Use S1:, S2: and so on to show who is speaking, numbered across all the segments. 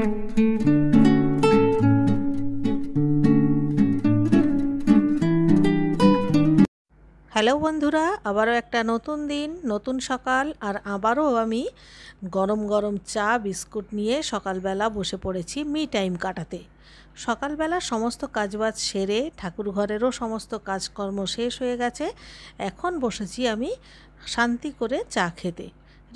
S1: Hello বন্ধুরা, আবারও একটা নতুন দিন, নতুন সকাল। আর আবারও আমি গরম গরম চা বিস্কুট নিয়ে সকালবেলা বসে পড়েছি মি টাইম কাটাতে। সকালবেলা সমস্ত কাজবাজ সেরে ঠাকুরঘরেরও সমস্ত কাজকর্ম শেষ হয়ে গেছে। এখন বসেছি আমি শান্তি করে চা খেতে।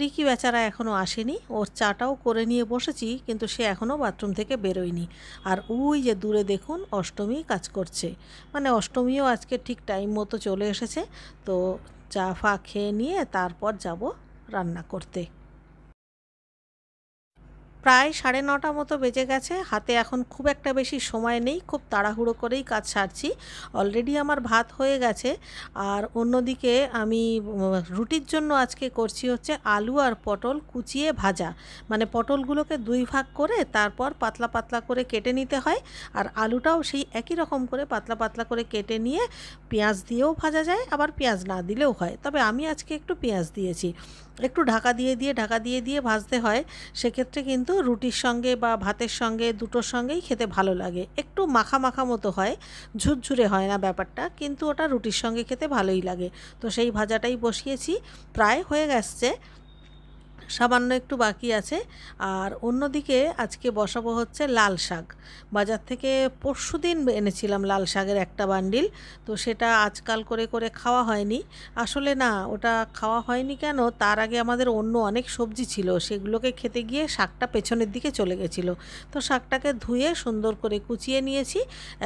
S1: রিকি বেচারা এখনও আসেনি, ওর চাটাও করে নিয়ে বসেছি, কিন্তু সে এখনও বাথরুম থেকে বেরোয়নি। আর ওই যে দূরে দেখুন অষ্টমী কাজ করছে, মানে অষ্টমীও আজকে ঠিক টাইম মতো চলে এসেছে। তো চা ফা খেয়ে নিয়ে তারপর যাব রান্না করতে। প্রায় 9:30 মতো বেজে গেছে। হাতে এখন খুব একটা বেশি সময় নেই, খুব তাড়াহুড়ো করেই কাজ সারছি। অলরেডি আমার ভাত হয়ে গেছে। আর অন্যদিকে আমি রুটির জন্য আজকে করছি হচ্ছে আলু আর পটল কুচিয়ে ভাজা। মানে পটলগুলোকে 2 ভাগ করে তারপর পাতলা পাতলা করে কেটে নিতে হয়। আর আলুটাও সেই একই রকম করে পাতলা পাতলা করে কেটে নিয়ে পেঁয়াজ দিয়েও ভাজা যায়, আবার পেঁয়াজ না দিলেও হয়, তবে আমি আজকে একটু পেঁয়াজ দিয়েছি। একটু ঢাকা দিয়ে দিয়ে ভাজতে হয়। সেক্ষেত্রে কিন্তু রুটির সঙ্গে বা ভাতের সঙ্গে দুটোর সঙ্গেই খেতে ভালো লাগে। একটু মাখা মাখা মতো হয়, ঝুরঝুরে হয় না ব্যাপারটা, কিন্তু ওটা রুটির সঙ্গে খেতে ভালোই লাগে। তো সেই ভাজাটাই বসিয়েছি, প্রায় হয়ে গেছে, সামান্য একটু বাকি আছে। আর অন্যদিকে আজকে বসাবো হচ্ছে লাল শাক। বাজার থেকে পরশুদিন এনেছিলাম লাল শাকের একটা বান্ডিল। তো সেটা আজকাল করে করে খাওয়া হয়নি। আসলে না, ওটা খাওয়া হয়নি কেন, তার আগে আমাদের অন্য অনেক সবজি ছিল, সেগুলোকে খেতে গিয়ে শাকটা পেছনের দিকে চলে গেছিলো। তো শাকটাকে ধুয়ে সুন্দর করে কুচিয়ে নিয়েছি।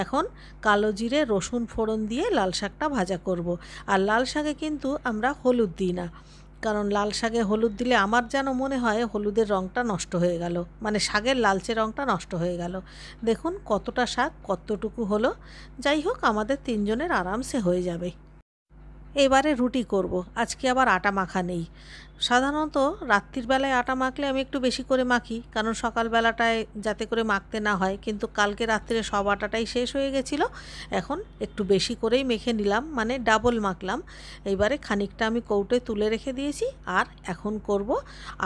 S1: এখন কালো জিরে রসুন ফোড়ন দিয়ে লাল শাকটা ভাজা করব। আর লাল শাকে কিন্তু আমরা হলুদ দিই না, কারণ লাল শাকে হলুদ দিলে আমার যেন মনে হয় হলুদের রঙটা নষ্ট হয়ে গেল, মানে শাকের লালচে রঙটা নষ্ট হয়ে গেল। দেখুন কতটা শাক কতটুকু হলো। যাই হোক, আমাদের 3 জনের আরামসে হয়ে যাবে। এবারে রুটি করব। আজকে আবার আটা মাখা নেই। সাধারণত রাত্রির বেলায় আটা মাখলে আমি একটু বেশি করে মাখি, কারণ সকালবেলাটায় যাতে করে মাখতে না হয়, কিন্তু কালকে রাত্রে সব আটাটাই শেষ হয়ে গেছিলো। এখন একটু বেশি করেই মেখে নিলাম, মানে ডাবল মাখলাম। এইবারে খানিকটা আমি কৌটোয় তুলে রেখে দিয়েছি। আর এখন করব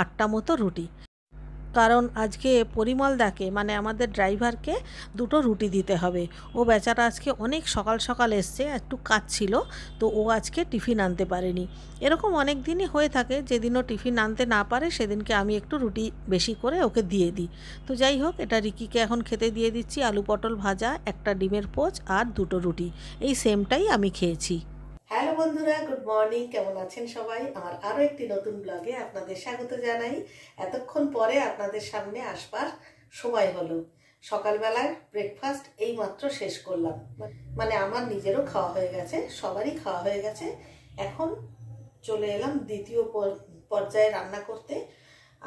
S1: 8টা মতো রুটি। কারণ আজকে পরিমলদাকে, মানে আমাদের ড্রাইভারকে, 2টো রুটি দিতে হবে। ও বেচারা আজকে অনেক সকাল সকাল এসছে, একটু কাজ ছিল, তো ও আজকে টিফিন আনতে পারেনি। এরকম অনেক দিনই হয়ে থাকে, যেদিনও টিফিন আনতে না পারে সেদিনকে আমি একটু রুটি বেশি করে ওকে দিয়ে দিই। তো যাই হোক, এটা রিকিকে এখন খেতে দিয়ে দিচ্ছি। আলু পটল ভাজা, একটা ডিমের পোচ আর 2টো রুটি, এই সেমটাই আমি খেয়েছি। হ্যালো বন্ধুরা, গুড মর্নিং। কেমন আছেন সবাই? আমার আরও একটি নতুন ব্লগে আপনাদের স্বাগত জানাই। এতক্ষণ পরে আপনাদের সামনে আসবার সময় হলো। সকালবেলার ব্রেকফাস্ট এই মাত্র শেষ করলাম, মানে আমার নিজেরও খাওয়া হয়ে গেছে, সবারই খাওয়া হয়ে গেছে। এখন চলে এলাম দ্বিতীয় পর্যায়ে রান্না করতে।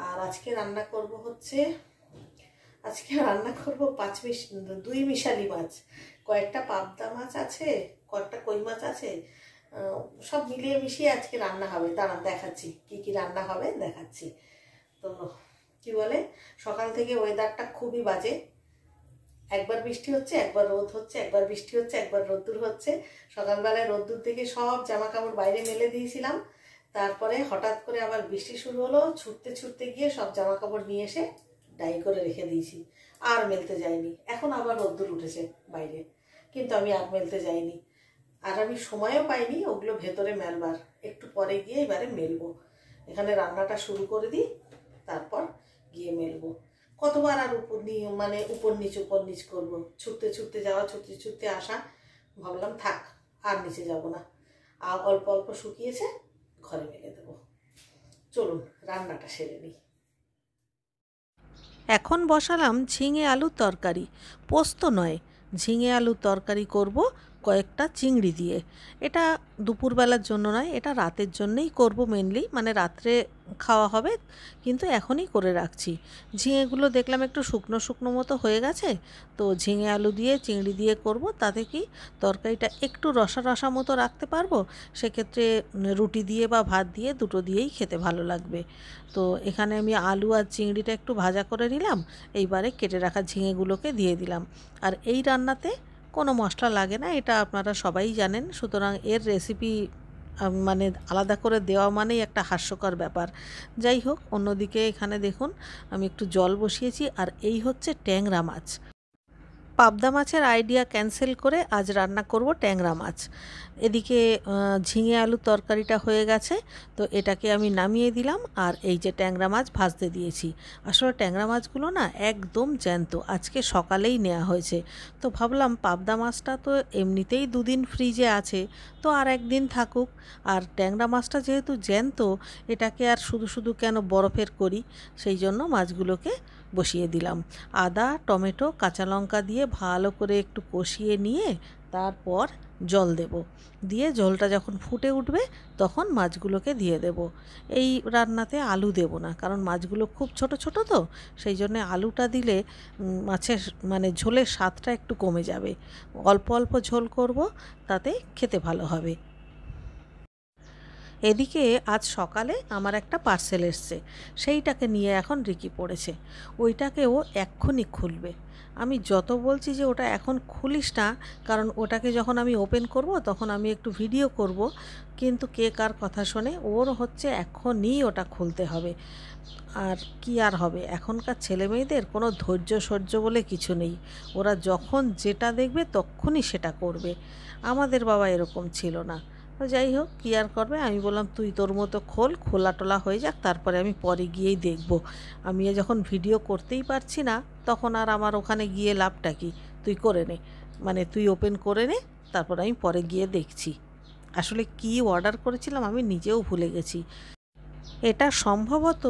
S1: আর আজকে রান্না করব হচ্ছে, আজকে রান্না করব 2 মিশালি মাছ। কয়েকটা পাবদা মাছ আছে, কয়েকটা কই মাছ আছে, সব মিলিয়ে মিশিয়ে আজকে রান্না হবে। দাঁড়ান দেখাচ্ছি কি কি রান্না হবে, দেখাচ্ছি। তো কি বলে, সকাল থেকে ওয়েদারটা খুবই বাজে। একবার বৃষ্টি হচ্ছে, একবার রোদ হচ্ছে, একবার বৃষ্টি হচ্ছে, একবার রোদ্দুর হচ্ছে। সকালবেলায় রোদ্দুর থেকে সব জামা কাপড় বাইরে মেলে দিয়েছিলাম, তারপরে হঠাৎ করে আবার বৃষ্টি শুরু হলো। ছুটতে ছুটতে গিয়ে সব জামা কাপড় নিয়ে এসে ডাই করে রেখে দিয়েছি, আর মেলতে যাইনি। এখন আবার রোদ্দুর উঠেছে বাইরে, কিন্তু আমি আর মেলতে যাইনি। আর আমি সময়ও পাইনি ওগুলো ভেতরে মেলবার। একটু পরে গিয়ে এবারে মেলবো। এখানে রান্নাটা শুরু করে দিই, তারপর গিয়ে মেলবো। কতবার আর উপর নিচ করবো। ছুটতে ছুটতে যাওয়া, ছুটতে ছুটতে আসা। ভাবলাম থাক, আর নিচে যাব না। আর অল্প অল্প শুকিয়েছে, ঘরে মেলে দেবো। চলুন রান্নাটা সেরে নিই। এখন বসালাম ঝিঙে আলুর তরকারি। পোস্ত নয়, ঝিঙে আলুর তরকারি করব কয়েকটা চিংড়ি দিয়ে। এটা দুপুরবেলার জন্য নয়, এটা রাতের জন্যই করব মেনলি, মানে রাত্রে খাওয়া হবে, কিন্তু এখনই করে রাখছি। ঝিঙেগুলো দেখলাম একটু শুকনো শুকনো মতো হয়ে গেছে, তো ঝিঙে আলু দিয়ে চিংড়ি দিয়ে করব। তাতে কি তরকারিটা একটু রসা রসা মতো রাখতে পারবো। সেক্ষেত্রে রুটি দিয়ে বা ভাত দিয়ে, দুটো দিয়েই খেতে ভালো লাগবে। তো এখানে আমি আলু আর চিংড়িটা একটু ভাজা করে নিলাম। এইবারে কেটে রাখা ঝিঙেগুলোকে দিয়ে দিলাম। আর এই রান্নাতে কোনো মশলা লাগে না, এটা আপনারা সবাই জানেন, সুতরাং এর রেসিপি মানে আলাদা করে দেওয়া মানেই একটা হাস্যকর ব্যাপার। যাই হোক, অন্যদিকে এখানে দেখুন আমি একটু জল বসিয়েছি, আর এই হচ্ছে ট্যাংরা মাছ। পাবদা মাছের আইডিয়া ক্যান্সেল করে আজ রান্না করব ট্যাংরা মাছ। এদিকে ঝিঙে আলুর তরকারিটা হয়ে গেছে, তো এটাকে আমি নামিয়ে দিলাম, আর এই যে ট্যাংরা মাছ ভাজতে দিয়েছি। আসলে ট্যাংরা মাছগুলো না একদম জ্যান্ত, আজকে সকালেই নেওয়া হয়েছে। তো ভাবলাম পাবদা মাছটা তো এমনিতেই 2 দিন ফ্রিজে আছে, তো আর একদিন থাকুক। আর ট্যাংরা মাছটা যেহেতু জ্যান্ত, এটাকে আর শুধু শুধু কেন বরফের করি, সেই জন্য মাছগুলোকে বসিয়ে দিলাম। আদা, টমেটো, কাঁচা লঙ্কা দিয়ে ভালো করে একটু কষিয়ে নিয়ে তারপর জল দেব। দিয়ে জলটা যখন ফুটে উঠবে তখন মাছগুলোকে দিয়ে দেব। এই রান্নাতে আলু দেব না, কারণ মাছগুলো খুব ছোট ছোট, তো সেই জন্যে আলুটা দিলে মাছের মানে ঝোলের স্বাদটা একটু কমে যাবে। অল্প অল্প ঝোল করব, তাতে খেতে ভালো হবে। এদিকে আজ সকালে আমার একটা পার্সেল এসছে, সেইটাকে নিয়ে এখন রিকি পড়েছে। ওইটাকেও এক্ষুনি খুলবে। আমি যত বলছি যে ওটা এখন খুলিস না, কারণ ওটাকে যখন আমি ওপেন করব তখন আমি একটু ভিডিও করব, কিন্তু কে কার কথা শোনে, ওর হচ্ছে এখনই ওটা খুলতে হবে। আর কি আর হবে, এখনকার ছেলেমেয়েদের কোনো ধৈর্য সহ্য বলে কিছু নেই। ওরা যখন যেটা দেখবে তখনই সেটা করবে। আমাদের বাবা এরকম ছিল না। তো যাই হোক, কী আর করবে, আমি বললাম তুই তোর মতো খোল, খোলা টোলা হয়ে যাক, তারপরে আমি পরে গিয়েই দেখব। আমি যখন ভিডিও করতেই পারছি না, তখন আর আমার ওখানে গিয়ে লাভটা কি? তুই করে নে, মানে তুই ওপেন করে নে, তারপর আমি পরে গিয়ে দেখছি। আসলে কি অর্ডার করেছিলাম আমি নিজেও ভুলে গেছি। এটা সম্ভবত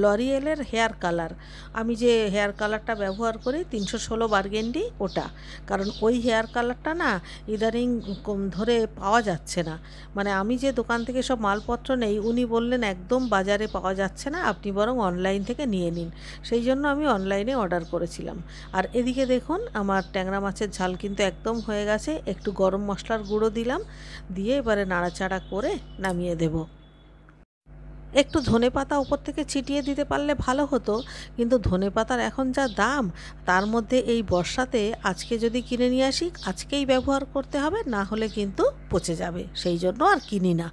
S1: লরিয়েলের হেয়ার কালার। আমি যে হেয়ার কালারটা ব্যবহার করি 316 বার্গেন্ডি, ওটা। কারণ ওই হেয়ার কালারটা না ইদানিং ধরে পাওয়া যাচ্ছে না। মানে আমি যে দোকান থেকে সব মালপত্র নেই, উনি বললেন একদম বাজারে পাওয়া যাচ্ছে না, আপনি বরং অনলাইন থেকে নিয়ে নিন। সেই জন্য আমি অনলাইনে অর্ডার করেছিলাম। আর এদিকে দেখুন আমার ট্যাংরা মাছের ঝাল কিন্তু একদম হয়ে গেছে। একটু গরম মশলার গুঁড়ো দিলাম, দিয়ে এবারে নাড়াচাড়া করে নামিয়ে দেব। একটু ধনেপাতা ওপর থেকে ছিটিয়ে দিতে পারলে ভালো হতো, কিন্তু ধনেপাতার এখন যা দাম, তার মধ্যে এই বর্ষাতে আজকে যদি কিনে নিয়ে আসি আজকেই ব্যবহার করতে হবে, না হলে কিন্তু পচে যাবে, সেই জন্য আর কিনি না।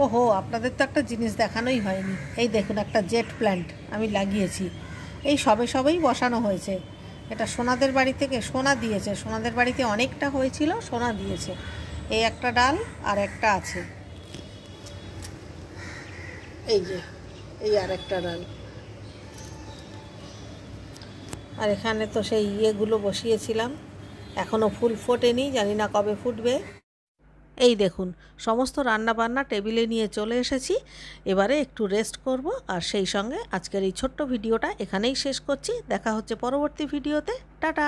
S1: ওহো, আপনাদের তো একটা জিনিস দেখানোই হয়নি। এই দেখুন একটা জেট প্ল্যান্ট আমি লাগিয়েছি, এই সবেই বসানো হয়েছে। এটা সোনাদের বাড়ি থেকে সোনা দিয়েছে, সোনাদের বাড়িতে অনেকটা হয়েছিল, সোনা দিয়েছে। এই একটা ডাল আর একটা আছে, এই যে এই আর একটা ডাল। আর এখানে তো সেই ইয়েগুলো বসিয়েছিলাম, এখনও ফুল ফোটেনি, জানি না কবে ফুটবে। এই দেখুন সমস্ত রান্না বান্না টেবিলে নিয়ে চলে এসেছি। এবারে একটু রেস্ট করব, আর সেই সঙ্গে আজকের এই ছোট্ট ভিডিওটা এখানেই শেষ করছি। দেখা হচ্ছে পরবর্তী ভিডিওতে। টাটা।